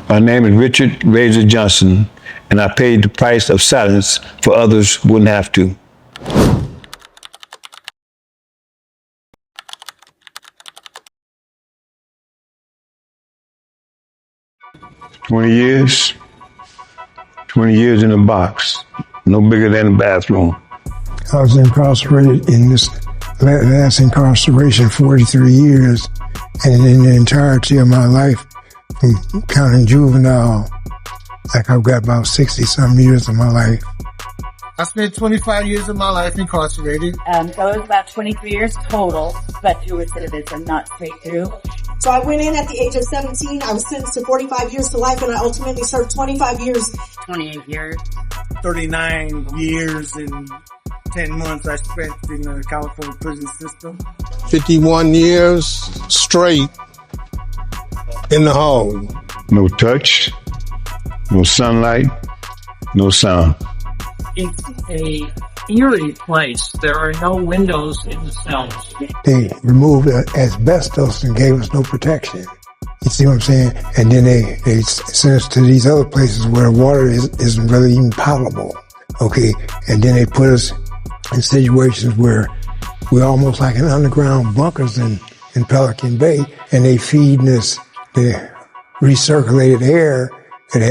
My name is Richard Razer Johnson, and I paid the price of silence for others who wouldn't have to. 20 years. 20 years in a box, no bigger than a bathroom. I was incarcerated in this last incarceration 43 years, and in the entirety of my life, from counting juvenile, like I've got about 60-some years of my life. I spent 25 years of my life incarcerated. So it was about 23 years total, but through recidivism, not straight through. So I went in at the age of 17. I was sentenced to 45 years to life, and I ultimately served 25 years. 28 years. 39 years and 10 months I spent in the California prison system. 51 years straight in the hole. No touch, no sunlight, no sound. It's a eerie place. There are no windows in the cells. They removed asbestos and gave us no protection. You see what I'm saying? And then they sent us to these other places where water isn't really even potable. Okay? And then they put us in situations where we're almost like in underground bunkers in Pelican Bay, and they feeding us the recirculated air that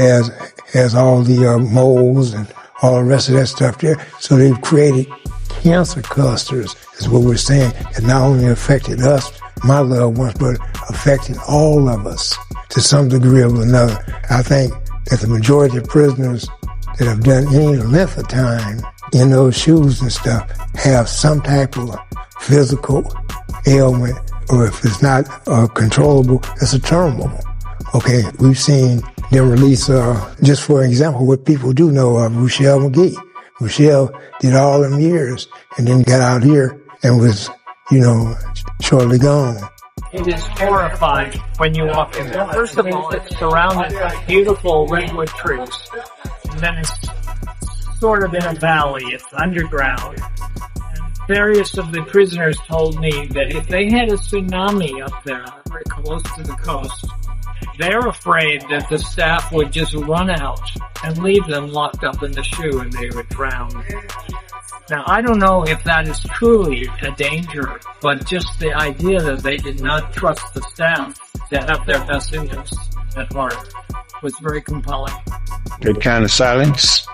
has all the molds and all the rest of that stuff there. So they've created cancer clusters, is what we're saying. It not only affected us, my loved ones, but affected all of us to some degree or another. I think that the majority of prisoners that have done any length of time in those shoes and stuff have some type of physical ailment, or if it's not controllable, it's a terminal. Okay, we've seen them release, just for example, what people do know of Rochelle McGee. Rochelle did all them years and then got out here and was, shortly gone. It is horrifying when you walk in there. First of all, it's surrounded by beautiful redwood trees. And then it's sort of in a valley. It's underground. And various of the prisoners told me that if they had a tsunami up there, very close to the coast, they're afraid that the staff would just run out and leave them locked up in the shoe and they would drown. Now, I don't know if that is truly a danger, but just the idea that they did not trust the staff to have their best interests at heart was very compelling. That kind of silence,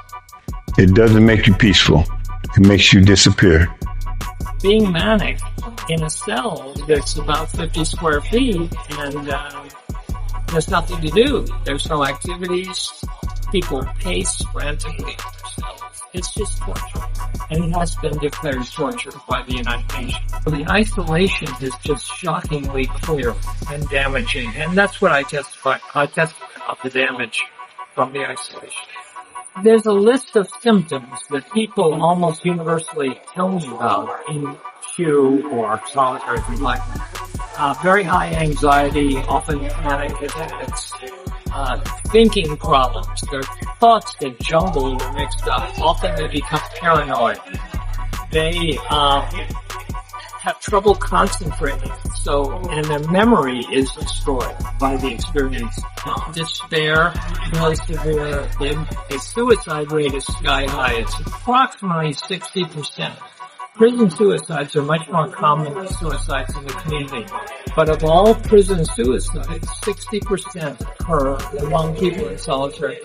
it doesn't make you peaceful. It makes you disappear. Being manic in a cell that's about 50 square feet and there's nothing to do. There's no activities. People pace frantically in their cells. It's just torture. And it has been declared torture by the United Nations. The isolation is just shockingly clear and damaging. And that's what I testify about the damage from the isolation. There's a list of symptoms that people almost universally tell me about in SHU or solitary confinement. Very high anxiety, often panic attacks, thinking problems. Their thoughts get jumbled or mixed up. Often they become paranoid. They have trouble concentrating, and their memory is destroyed by the experience. Despair, really severe. The suicide rate is sky high. It's approximately 60%. Prison suicides are much more common than suicides in the community. But of all prison suicides, 60% occur among people in solitary.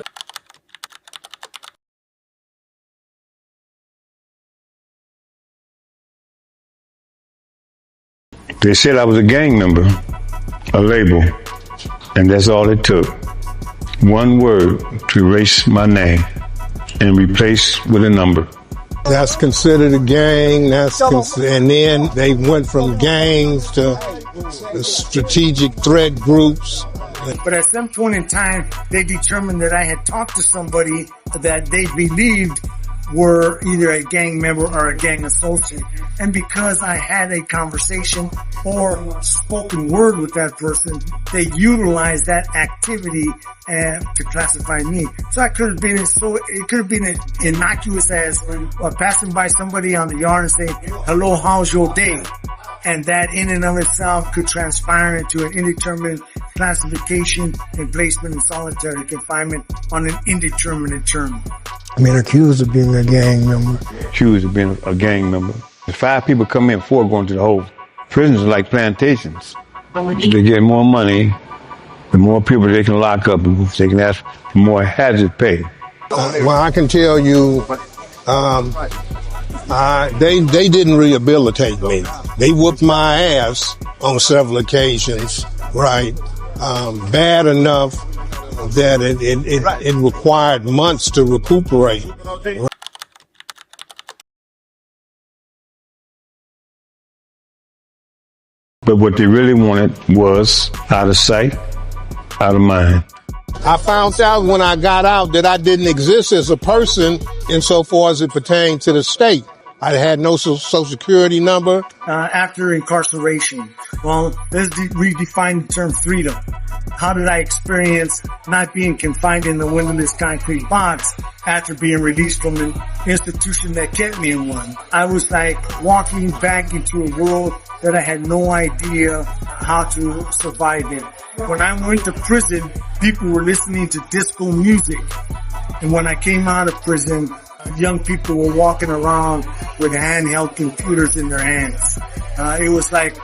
They said I was a gang member, a label, and that's all it took. One word to erase my name and replace with a number. That's considered a gang. And then they went from gangs to strategic threat groups. But at some point in time, they determined that I had talked to somebody that they believed were either a gang member or a gang associate. And because I had a conversation or spoken word with that person, they utilized that activity to classify me. So it could have been as innocuous as passing by somebody on the yard and saying, "Hello, how's your day?" And that in and of itself could transpire into an indeterminate classification and placement in solitary confinement on an indeterminate term. I mean, accused of being a gang member. Accused of being a gang member. If 5 people come in, 4 going to the hole. Prisons are like plantations. They get more money, the more people they can lock up, they can ask for more hazard pay. Well, I can tell you, they didn't rehabilitate me. They whooped my ass on several occasions, right? Bad enough that it required months to recuperate. But what they really wanted was out of sight, out of mind. I found out when I got out that I didn't exist as a person insofar as it pertained to the state. I had no social security number. After incarceration, well, let's redefine the term freedom. How did I experience not being confined in the windowless concrete box after being released from the institution that kept me in one? I was like walking back into a world that I had no idea how to survive in. When I went to prison, people were listening to disco music. And when I came out of prison, young people were walking around with handheld computers in their hands. It was like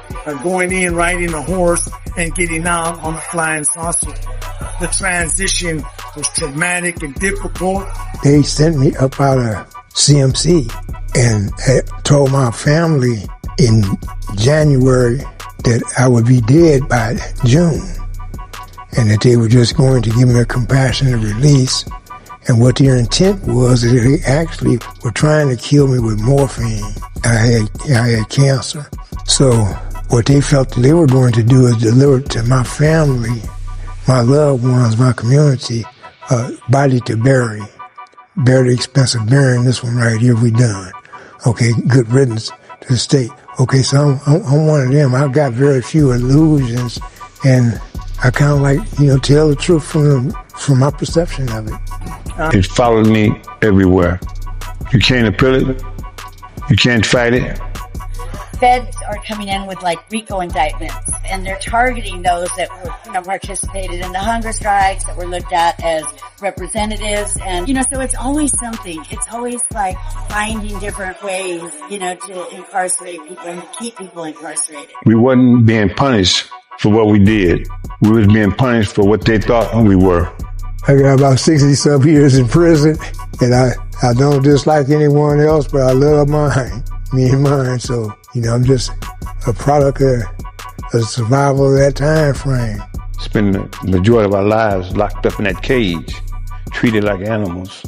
going in, riding a horse, and getting out on a flying saucer. The transition was traumatic and difficult. They sent me up out of CMC and told my family in January that I would be dead by June, and that they were just going to give me a compassionate release. And what their intent was is they actually were trying to kill me with morphine. I had cancer. So what they felt that they were going to do is deliver to my family, my loved ones, my community, body to bury. Bear the expense of burying this one right here, we done. Okay, good riddance to the state. Okay, so I'm one of them. I've got very few illusions, and I kind of like, tell the truth from my perception of it. It followed me everywhere. You can't appeal it. You can't fight it. Feds are coming in with like RICO indictments, and they're targeting those that were, participated in the hunger strikes, that were looked at as representatives, and so it's always something. It's always like finding different ways, to incarcerate people and to keep people incarcerated. We wasn't being punished for what we did. We was being punished for what they thought we were. I got about 60-some years in prison, and I don't dislike anyone else, but I love me and mine. So, I'm just a product of the survival of that time frame. Spend the majority of our lives locked up in that cage, treated like animals.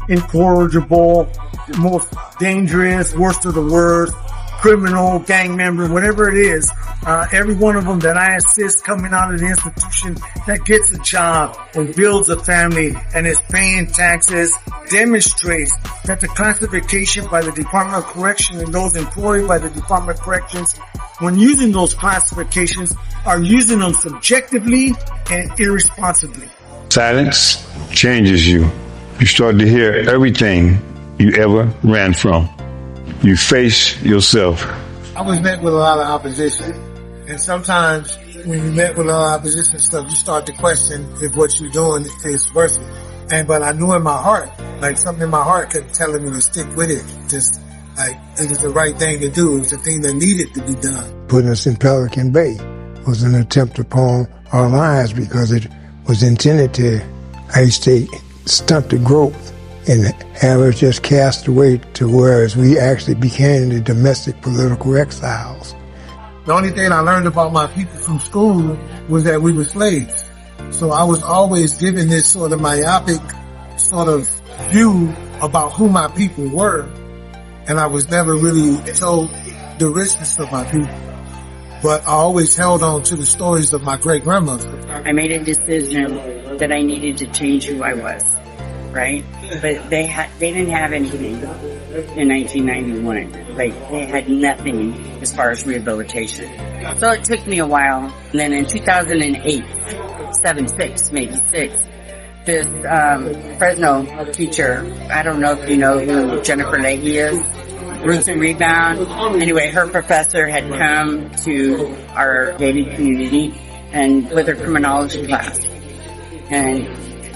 Incorrigible, most dangerous, worst of the worst, criminal, gang member, whatever it is. Every one of them that I assist coming out of the institution that gets a job and builds a family and is paying taxes demonstrates that the classification by the Department of Correction and those employed by the Department of Corrections, when using those classifications, are using them subjectively and irresponsibly. Silence changes you. You start to hear everything you ever ran from. You face yourself. I was met with a lot of opposition. And sometimes when you met with a lot of opposition stuff, you start to question if what you're doing is worth it. But I knew in my heart, like something in my heart kept telling me to stick with it. Just like it was the right thing to do. It was the thing that needed to be done. Putting us in Pelican Bay was an attempt upon our lives because it was intended to, stunt the growth and have us just cast away to whereas we actually became the domestic political exiles. The only thing I learned about my people from school was that we were slaves. So I was always given this sort of myopic sort of view about who my people were. And I was never really told the richness of my people. But I always held on to the stories of my great-grandmother. I made a decision that I needed to change who I was, right? But they didn't have anything in 1991. Like, they had nothing as far as rehabilitation. So it took me a while. And then in 2008, 6, this Fresno teacher, I don't know if you know who Jennifer Leahy is, Roots and Rebound. Anyway, her professor had come to our gated community and with a criminology class. And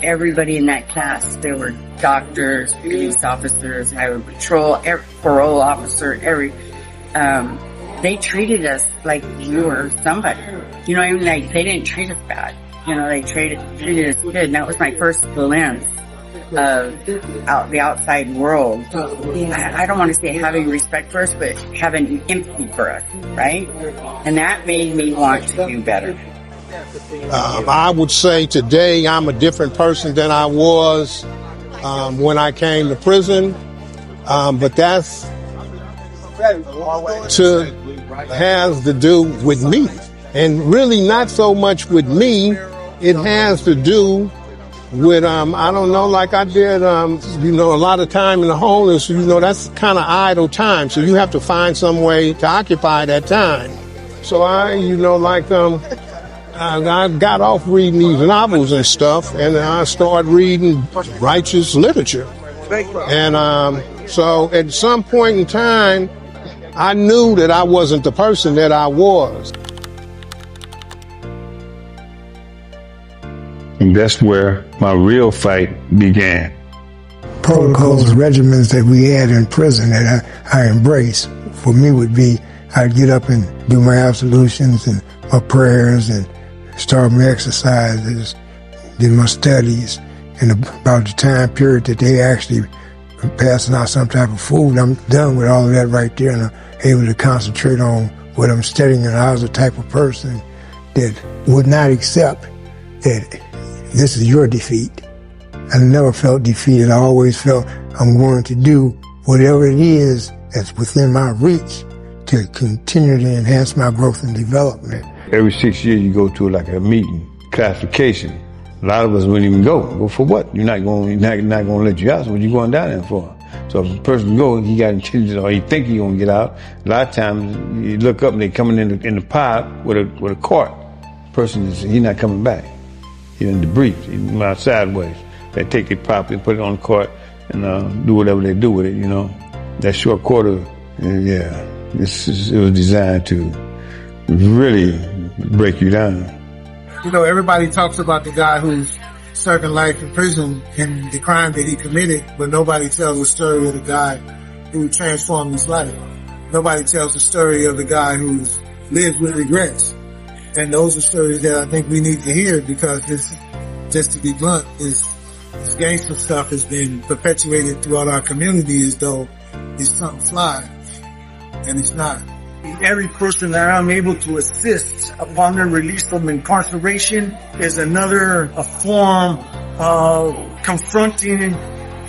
everybody in that class, there were doctors, police officers, highway patrol, parole officer, they treated us like we were somebody. You know what I mean? Like, they didn't treat us bad. You know, they treated us good. And that was my first glimpse of the outside world. I don't want to say having respect for us, but having empathy for us, right? And that made me want to do better. I would say today I'm a different person than I was when I came to prison, but that's has to do with me, and really not so much with me. It has to do with I don't know, like I did a lot of time in the homeless. That's kind of idle time, so you have to find some way to occupy that time. So I got off reading these novels and stuff, and I started reading righteous literature. And so at some point in time, I knew that I wasn't the person that I was. And that's where my real fight began. Protocols, regimens that we had in prison that I embraced, for me would be, I'd get up and do my absolutions and my prayers and start my exercises, did my studies, and about the time period that they actually were passing out some type of food, I'm done with all of that right there, and I'm able to concentrate on what I'm studying. And I was the type of person that would not accept that this is your defeat. I never felt defeated. I always felt I'm going to do whatever it is that's within my reach to continue to enhance my growth and development. Every 6 years you go to like a meeting, classification. A lot of us wouldn't even go. Go for what? You're not going to let you out. So what you going down there for? So if a person go, he got intentions, or he think he gonna get out. A lot of times you look up and they coming in the pod with a cart. Person is he's not coming back. He's in debris. He's out sideways. They take their property, put it on the cart, and do whatever they do with it. That short quarter, it was designed to really break you down. Everybody talks about the guy who's serving life in prison and the crime that he committed, but nobody tells the story of the guy who transformed his life. Nobody tells the story of the guy who's lived with regrets. And those are stories that I think we need to hear, because this, just to be blunt, this gangster stuff has been perpetuated throughout our community as though it's something fly, and it's not. Every person that I'm able to assist upon their release from incarceration is a form of confronting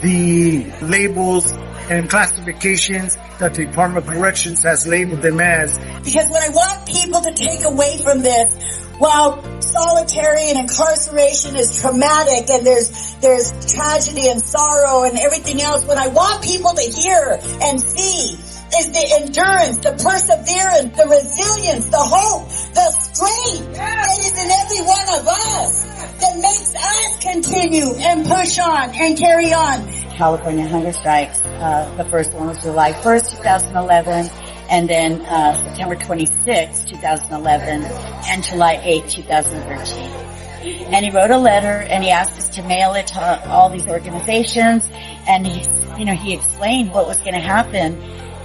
the labels and classifications that the Department of Corrections has labeled them as. Because what I want people to take away from this, while solitary and incarceration is traumatic and there's tragedy and sorrow and everything else, what I want people to hear and see is the endurance, the perseverance, the resilience, the hope, the strength that is in every one of us that makes us continue and push on and carry on. California hunger strikes. The first one was July 1st, 2011, and then September 26th, 2011, and July 8th, 2013. And he wrote a letter, and he asked us to mail it to all these organizations, and he explained what was going to happen.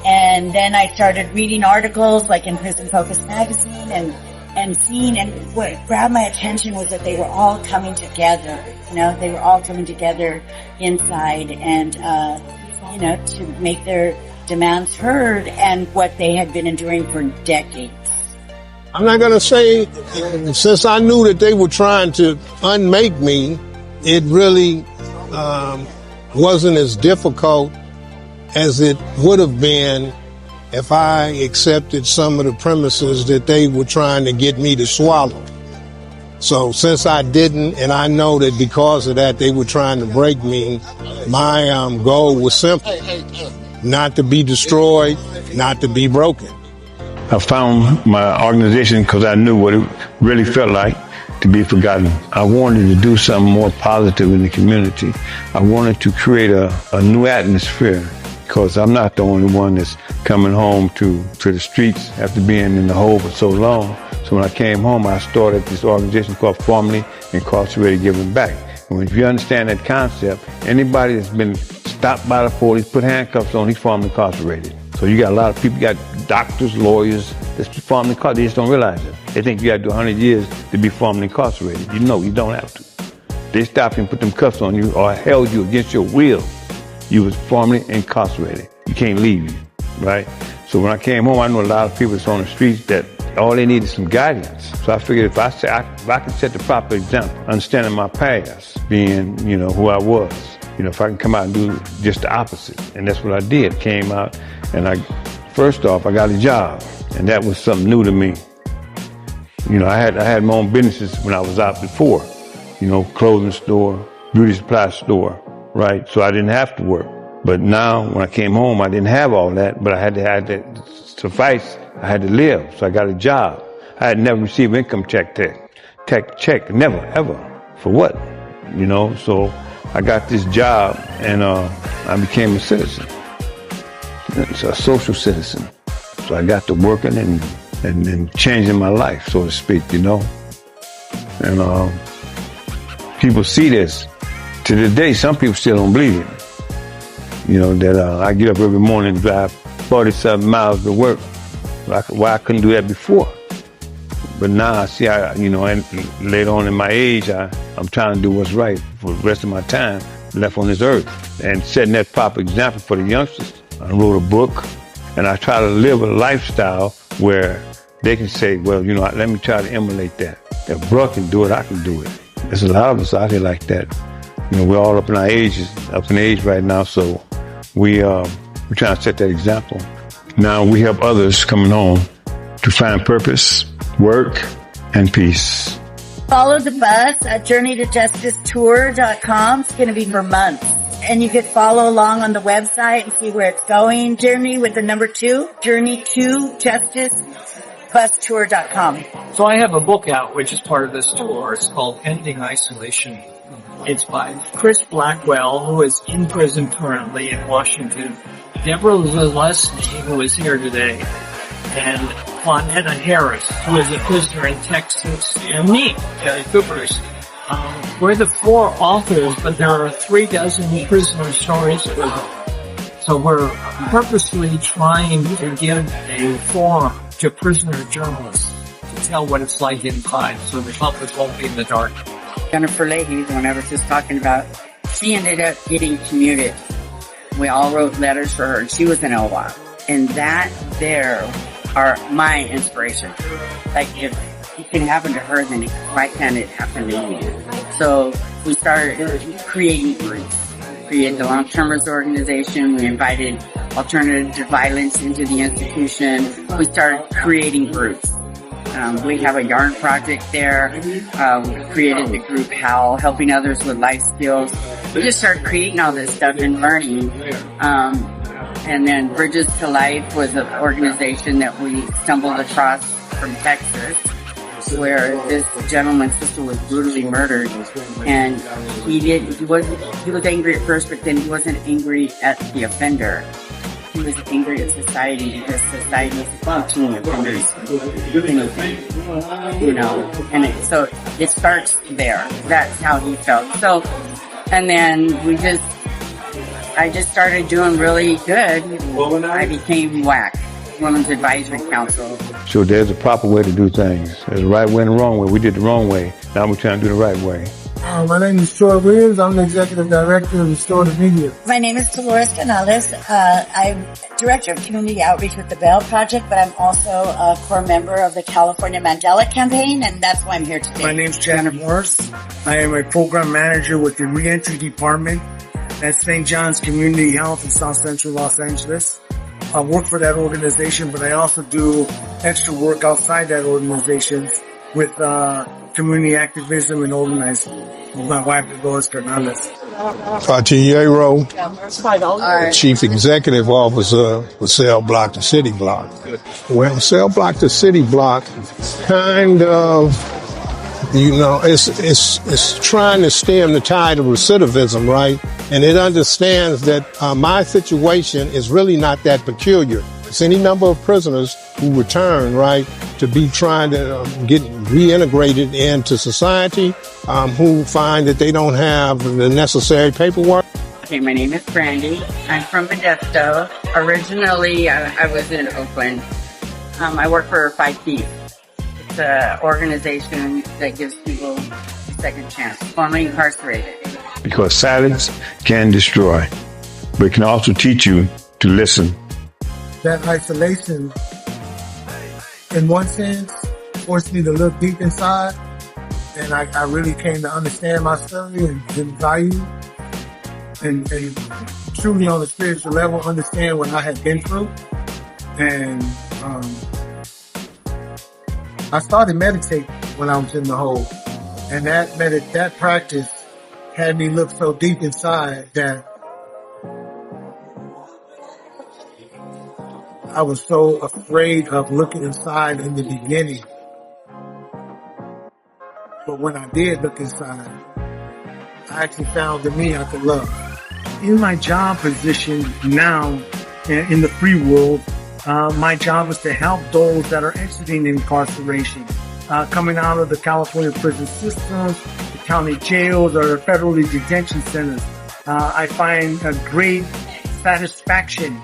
And then I started reading articles like in Prison Focus magazine and seeing, and what grabbed my attention was that they were all coming together. They were all coming together inside and, to make their demands heard and what they had been enduring for decades. I'm not going to say, since I knew that they were trying to unmake me, it really wasn't as difficult as it would have been if I accepted some of the premises that they were trying to get me to swallow. So since I didn't, and I know that because of that they were trying to break me, my goal was simple: not to be destroyed, not to be broken. I found my organization because I knew what it really felt like to be forgotten. I wanted to do something more positive in the community. I wanted to create a new atmosphere, because I'm not the only one that's coming home to the streets after being in the hole for so long. So when I came home, I started this organization called Formerly Incarcerated Giving Back. And if you understand that concept, anybody that's been stopped by the police, put handcuffs on, he's formerly incarcerated. So you got a lot of people, you got doctors, lawyers, that's formerly incarcerated. They just don't realize it. They think you got to do 100 years to be formerly incarcerated. You know, you don't have to. They stopped you and put them cuffs on you or held you against your will. You was formerly incarcerated. You can't leave, right? So when I came home, I know a lot of people that's on the streets that all they need is some guidance. So I figured if I can set the proper example, understanding my past, being, you know, who I was, you know, if I can come out and do just the opposite. And that's what I did. Came out and first off, I got a job. And that was something new to me. You know, I had my own businesses when I was out before. You know, clothing store, beauty supply store, right? So I didn't have to work. But now, when I came home, I didn't have all that, but I had to suffice. I had to live, so I got a job. I had never received income check, never, ever. For what? You know, so I got this job, and I became a citizen, a social citizen. So I got to working and changing my life, so to speak, you know. And people see this. To this day, some people still don't believe it. You know, that I get up every morning and drive 47 miles to work. Why I couldn't do that before? But now I see, you know, and later on in my age, I'm trying to do what's right for the rest of my time left on this earth. And setting that proper example for the youngsters. I wrote a book, and I try to live a lifestyle where they can say, well, you know, let me try to emulate that. If bro can do it, I can do it. There's a lot of us out here like that. You know, we're all up in age right now, so we're trying to set that example. Now we help others coming home to find purpose, work, and peace. Follow the bus at journeytojusticetour.com. It's going to be for months. And you could follow along on the website and see where it's going. Journey with the number 2, journeytojusticebus.tour.com. So I have a book out, which is part of this tour. It's called Ending Isolation. It's by Chris Blackwell, who is in prison currently in Washington, Deborah Zalesny, who is here today, and Juanetta Harris, who is a prisoner in Texas, and me, Kelly Coopers. We're the 4 authors, but there are 36 prisoner stories. So we're purposely trying to give a forum to prisoner journalists to tell what it's like inside, so the public won't be in the dark. Jennifer Leahy, the one I was just talking about, she ended up getting commuted. We all wrote letters for her, and she was in OWA. And that there are my inspiration. Like, if it can happen to her, then why can't it happen to you? So we started creating groups. Created the Long-Termers Organization. We invited alternative to violence into the institution. We started creating groups. We have a yarn project there. We created the group HOWL, helping others with life skills. We just started creating all this stuff and learning. And then Bridges to Life was an organization that we stumbled across from Texas, where this gentleman's sister was brutally murdered. And he was angry at first, but then he wasn't angry at the offender. He was angry at society because society is functioning offenders. Anything, you know, and so it starts there. That's how he felt. So, and then I just started doing really good. I became WAC, Women's Advisory Council. So there's a proper way to do things. There's a right way and a wrong way. We did the wrong way. Now we're trying to do the right way. My name is Troy Williams. I'm the Executive Director of Restorative Media. My name is Dolores Canales. I'm Director of Community Outreach with the Bail Project, but I'm also a core member of the California Mandela Campaign, and that's why I'm here today. My name's Janet Morris. I am a program manager with the Reentry Department at St. John's Community Health in South Central Los Angeles. I work for that organization, but I also do extra work outside that organization with community activism and organizing with my wife, Dolores Canales. Fatiyero, Chief Executive Officer for Cell Block to City Block. Well, Cell Block to City Block kind of, you know, it's trying to stem the tide of recidivism, right? And it understands that my situation is really not that peculiar. It's any number of prisoners who return, right, to to be trying to get reintegrated into society, who find that they don't have the necessary paperwork. Okay, my name is Brandy. I'm from Modesto. Originally, I was in Oakland. I work for 5 Feet. It's an organization that gives people a second chance. Formerly Incarcerated. Because silence can destroy, but it can also teach you to listen. That isolation, in one sense, forced me to look deep inside, and I really came to understand my story and value, and truly on a spiritual level understand what I had been through. And I started meditating when I was in the hole, and that practice had me look so deep inside that I was so afraid of looking inside in the beginning. But when I did look inside, I actually found in me I could love. In my job position now in the free world, my job is to help those that are exiting incarceration, coming out of the California prison systems, the county jails, or federally detention centers. I find a great satisfaction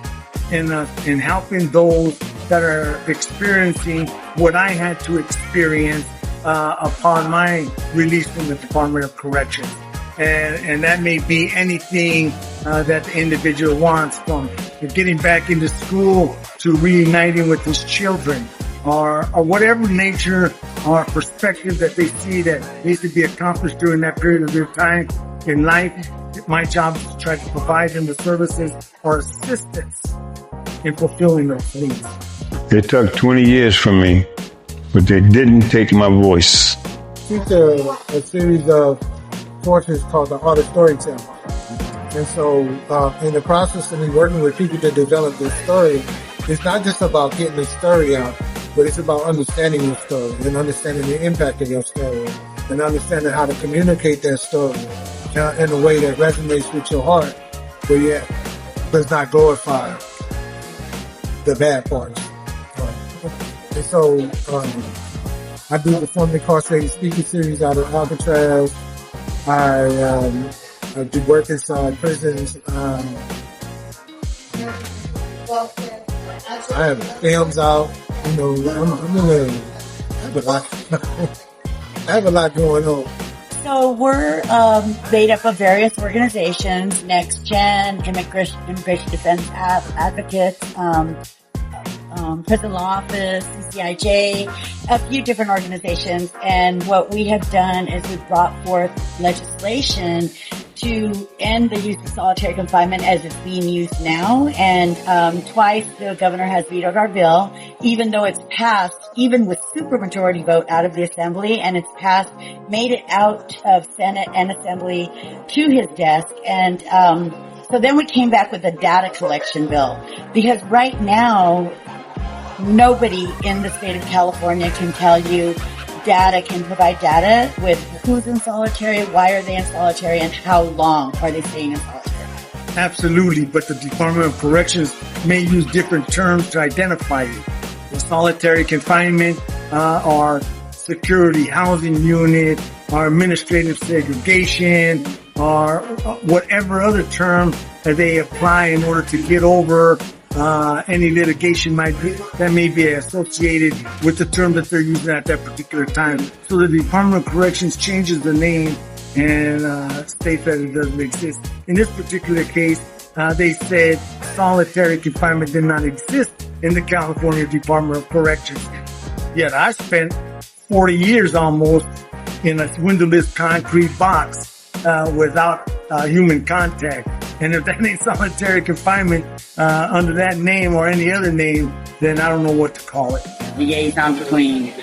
in helping those that are experiencing what I had to experience upon my release from the Department of Corrections. And that may be anything that the individual wants, from getting back into school to reuniting with his children, or whatever nature or perspective that they see that needs to be accomplished during that period of their time in life. My job is to try to provide them the services or assistance in fulfilling those needs. It took 20 years from me, but they didn't take my voice. Teach a series of courses called the Art of Storytelling. And so in the process of me working with people to develop this story, it's not just about getting the story out, but it's about understanding your story and understanding the impact of your story and understanding how to communicate that story in a way that resonates with your heart, but yet does not glorify the bad parts. And so I do the Formerly Incarcerated speaking series out of Alcatraz. I do work inside prisons. I have films out. You know, I have a lot going on. So we're made up of various organizations: Next Gen, Immigration Defense Advocates, Prison Law Office, CCIJ, a few different organizations. And what we have done is we've brought forth legislation to end the use of solitary confinement as it's being used now. And twice the governor has vetoed our bill, even though it's passed, even with supermajority vote out of the assembly, and it's passed, made it out of Senate and Assembly to his desk. And so then we came back with a data collection bill, because right now nobody in the state of California can tell you can provide data with who's in solitary, why are they in solitary, and how long are they staying in solitary. Absolutely, but the Department of Corrections may use different terms to identify you. The solitary confinement, or security housing unit, or administrative segregation, or whatever other term that they apply in order to get over any litigation that may be associated with the term that they're using at that particular time. So the Department of Corrections changes the name and states that it doesn't exist. In this particular case, they said solitary confinement did not exist in the California Department of Corrections. Yet I spent 40 years almost in a windowless concrete box without human contact. And if that ain't solitary confinement under that name or any other name, then I don't know what to call it. Liaison between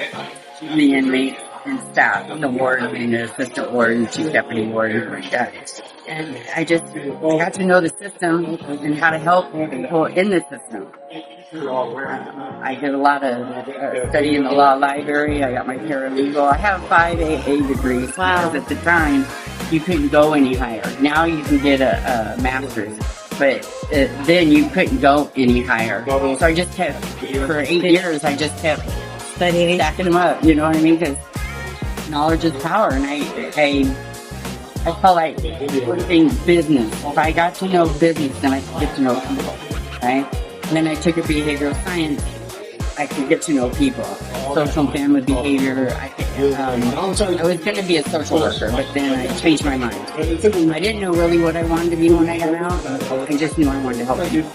the inmates and staff, the warden and the assistant warden, chief deputy warden, like that. And I got to know the system and how to help people in the system. I did a lot of study in the law library. I got my paralegal. I have 5 AA degrees. Wow. Because at the time, you couldn't go any higher. Now you can get a master's. But then you couldn't go any higher. So I just kept, for 8 years, I just kept studying, stacking them up, you know what I mean? Because knowledge is power, and I felt like one thing, business. If I got to know business, then I could get to know people, right? And then I took a behavioral science. I could get to know people, social and family behavior. I was going to be a social worker, but then I changed my mind. I didn't know really what I wanted to be when I got out. I just knew I wanted to help people.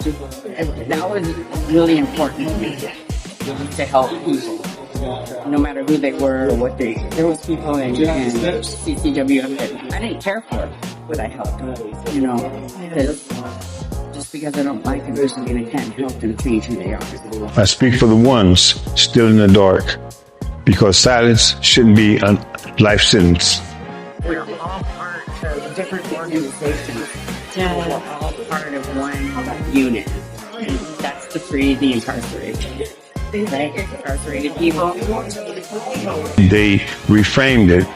That was really important to me, to help people, no matter who they were or what they. There was people in CCW that I didn't care for, but I helped them, you know, because I don't like them, doesn't mean I can't help them change who they are. I speak for the ones still in the dark, because silence shouldn't be a life sentence. We're all part of different organizations. We're all part of one unit. And that's the incarceration. Right? Incarcerated people. They reframed it,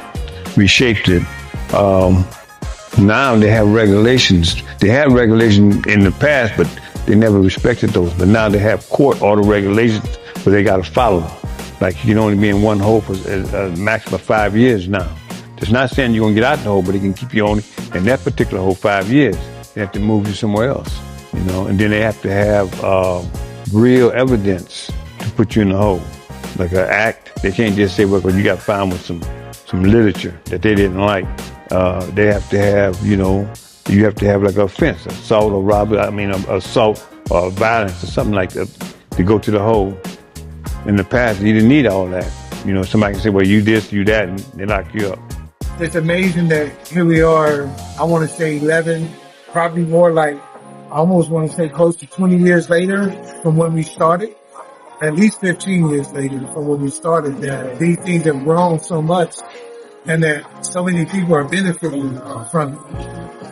reshaped it. Now they have regulations. They had regulations in the past, but they never respected those. But now they have court order regulations, but they got to follow them. Like you can only be in one hole for a maximum of 5 years now. It's not saying you're going to get out the hole, but it can keep you only in that particular hole 5 years. They have to move you somewhere else, you know. And then they have to have real evidence to put you in the hole, like an act. They can't just say, well, you got found with some literature that they didn't like. They have to have, you know, you have to have like an offense, assault or robbery, assault or violence or something like that to go to the hole. In the past, you didn't need all that. You know, somebody can say, well, you this, you that, and they lock you up. It's amazing that here we are, I want to say 11, probably more like, I almost want to say close to 20 years later from when we started. At least 15 years later from when we started, that these things have grown so much and that so many people are benefiting from it.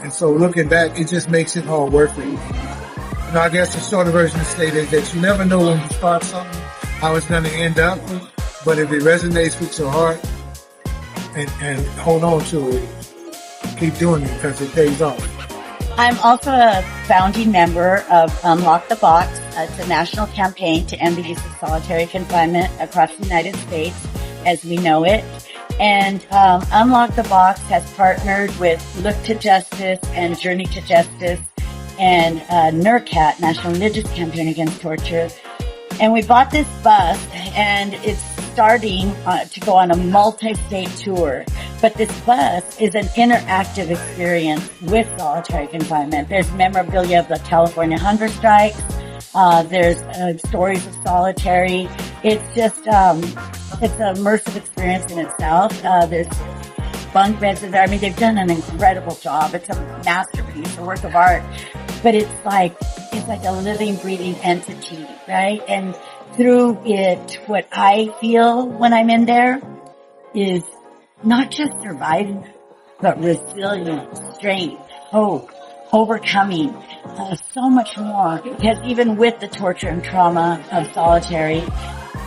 And so looking back, it just makes it all worth it. You know, I guess the shorter version of the is that you never know when you start something, how it's going to end up. But if it resonates with your heart and hold on to it, keep doing it because it pays off. I'm also a founding member of Unlock the Box. It's a national campaign to end the use of solitary confinement across the United States as we know it. And Unlock the Box has partnered with Look to Justice and Journey to Justice and NERCAT, National Religious Campaign Against Torture. And we bought this bus, and it's starting to go on a multi-state tour. But this bus is an interactive experience with solitary confinement. There's memorabilia of the California hunger strikes. There's stories of solitary. It's just it's an immersive experience in itself. There's bunk beds in there. I mean, they've done an incredible job. It's a masterpiece, a work of art. But it's like a living, breathing entity, right? And through it, what I feel when I'm in there is not just surviving, but resilience, strength, hope, overcoming, so much more. Because even with the torture and trauma of solitary,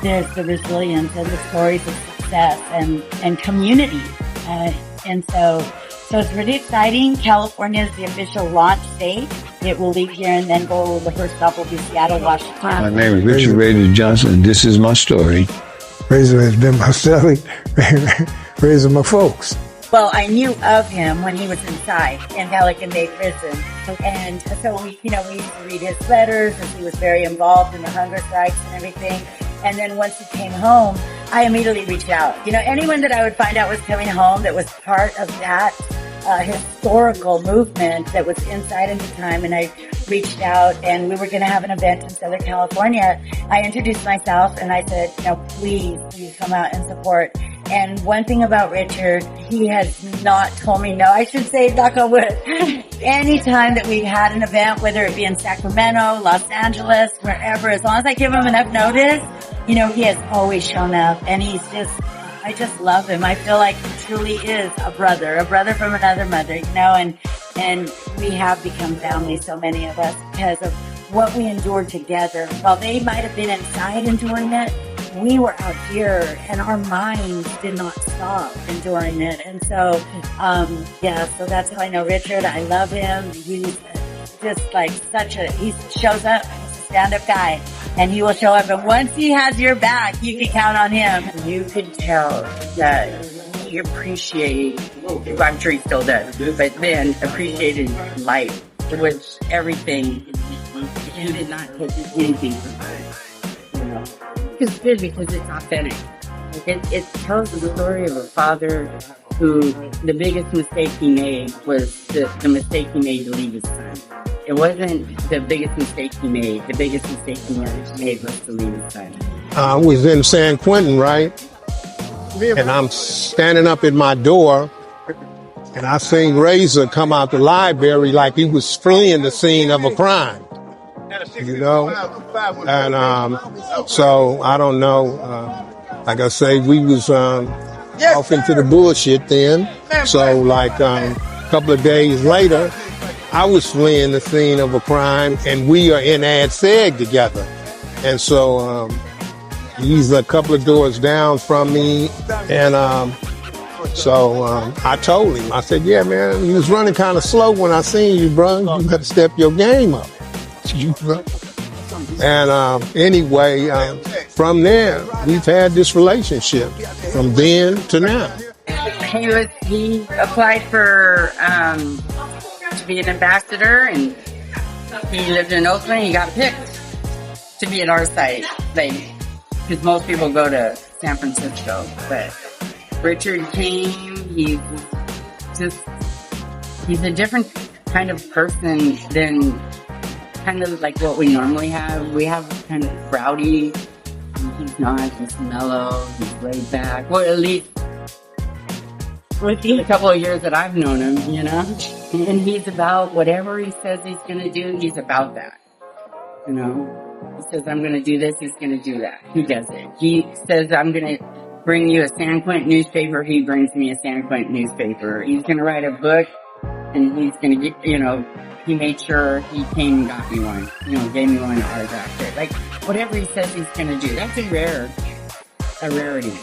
there's the resilience and the stories of success and community. And so it's really exciting. California is the official launch state. It will leave here and then go, the first stop will be Seattle, Washington. My name is Richard Razer Johnson, and this is my story. Razer has been my cellie, raising my folks. Well, I knew of him when he was inside in Pelican Bay Prison. And so we used to read his letters, and he was very involved in the hunger strikes and everything. And then once he came home, I immediately reached out. Anyone that I would find out was coming home that was part of that historical movement that was inside at the time, and I reached out, and we were going to have an event in Southern California. I introduced myself, and I said, please come out and support. And one thing about Richard, he has not told me no. I should say, knock on wood. Anytime that we've had an event, whether it be in Sacramento, Los Angeles, wherever, as long as I give him enough notice, he has always shown up, and I just love him. I feel like he truly is a brother from another mother, and we have become family, so many of us, because of what we endured together. While they might have been inside enduring it, we were out here, and our minds did not stop enduring it. And so, so that's how I know Richard. I love him. He's just like he shows up. He's a stand-up guy. and he will show up. And once he has your back, you can count on him. You could tell that he appreciated, I'm sure he still does, but then appreciated life. It was everything. He did not take anything for granted. You know, it's good because it's authentic. It tells the story of a father who the biggest mistake he made was the mistake he made to leave his son. It wasn't the biggest mistake he made. The biggest mistake he made was to leave his son. I was in San Quentin, right? And I'm standing up at my door, and I seen Razer come out the library like he was fleeing the scene of a crime. You know? And so, I don't know. Like I say, we was off into the bullshit then. So, like a couple of days later, I was fleeing the scene of a crime, and we are in Ad Seg together. And so he's a couple of doors down from me, and so I told him, I said, yeah, man, you was running kind of slow when I seen you, bro. You got to step your game up. And anyway, from there, we've had this relationship from then to now. He applied for to be an ambassador, and he lived in Oakland. He got picked to be at our site, like, because most people go to San Francisco. But Richard came. He's a different kind of person than kind of like what we normally have. We have kind of rowdy. He's not. He's mellow. He's laid back. Well, at least with the couple of years that I've known him, you know. And he's about whatever he says he's going to do. He's about that, you know. He says, I'm going to do this. He's going to do that. He does it. He says, I'm going to bring you a San Quentin newspaper. He brings me a San Quentin newspaper. He's going to write a book, and he's going to get, you know, he made sure he came and got me one, you know, gave me one autographed. Like, whatever he says he's going to do, that's a rarity.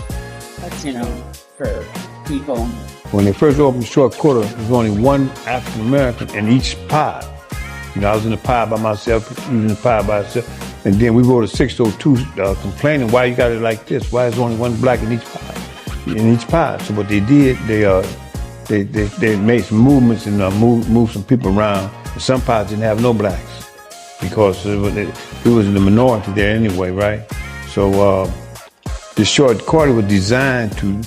That's, you know, for people. When they first opened Short Quarter, there was only one African American in each pod. You know, I was in the pod by myself, he was in the pod by himself. And then we wrote a 602 complaining, why you got it like this? Why is there only one black in each pod? So what they did, they made some movements and moved some people around. And some pods didn't have no blacks because it was in the minority there anyway, right? So the Short Quarter was designed to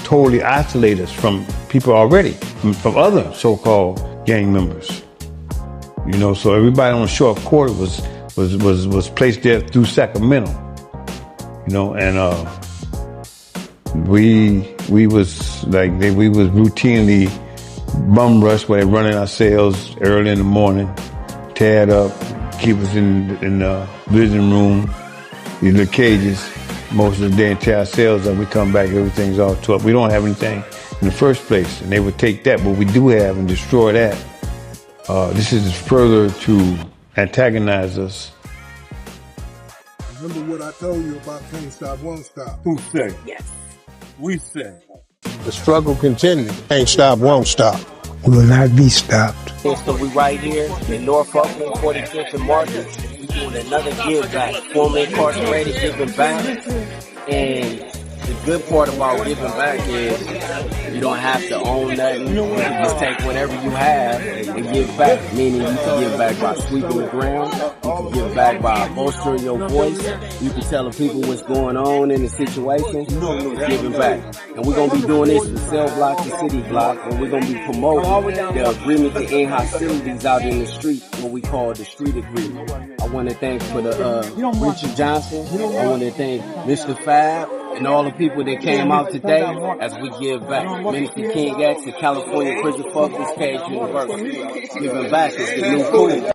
totally isolate us from people already, from other so-called gang members. You know, so everybody on Short Quarter was placed there through Sacramento. You know, and we was routinely bum rushed by running our cells early in the morning, tear it up, keep us in the visiting room, these little cages. Most of the day and tear our cells up. We come back, everything's all tore up. We don't have anything in the first place, and they would take that, but we do have, and destroy that. This is further to antagonize us. Remember what I told you about Can't Stop, Won't Stop? Who said? Yes. We said. The struggle continues. Can't stop, won't stop. We will not be stopped. So we right here in North Oakland, 45th and Market. We doing another give back. Formerly Incarcerated Giving Back. And the good part about giving back is you don't have to own nothing. You can just take whatever you have and give back. Meaning you can give back by sweeping the ground. You can give back by bolstering your voice. You can tell the people what's going on in the situation. Giving back. And we're going to be doing this from cell block to city block. And we're going to be promoting the agreement to end hostilities out in the street, what we call the street agreement. I want to thank for the Razer Johnson. I want to thank Mr. Fab and all the people that came out today as we give back. Minister King X, the California Prison Focus, Cage University. Giving back is the new cool.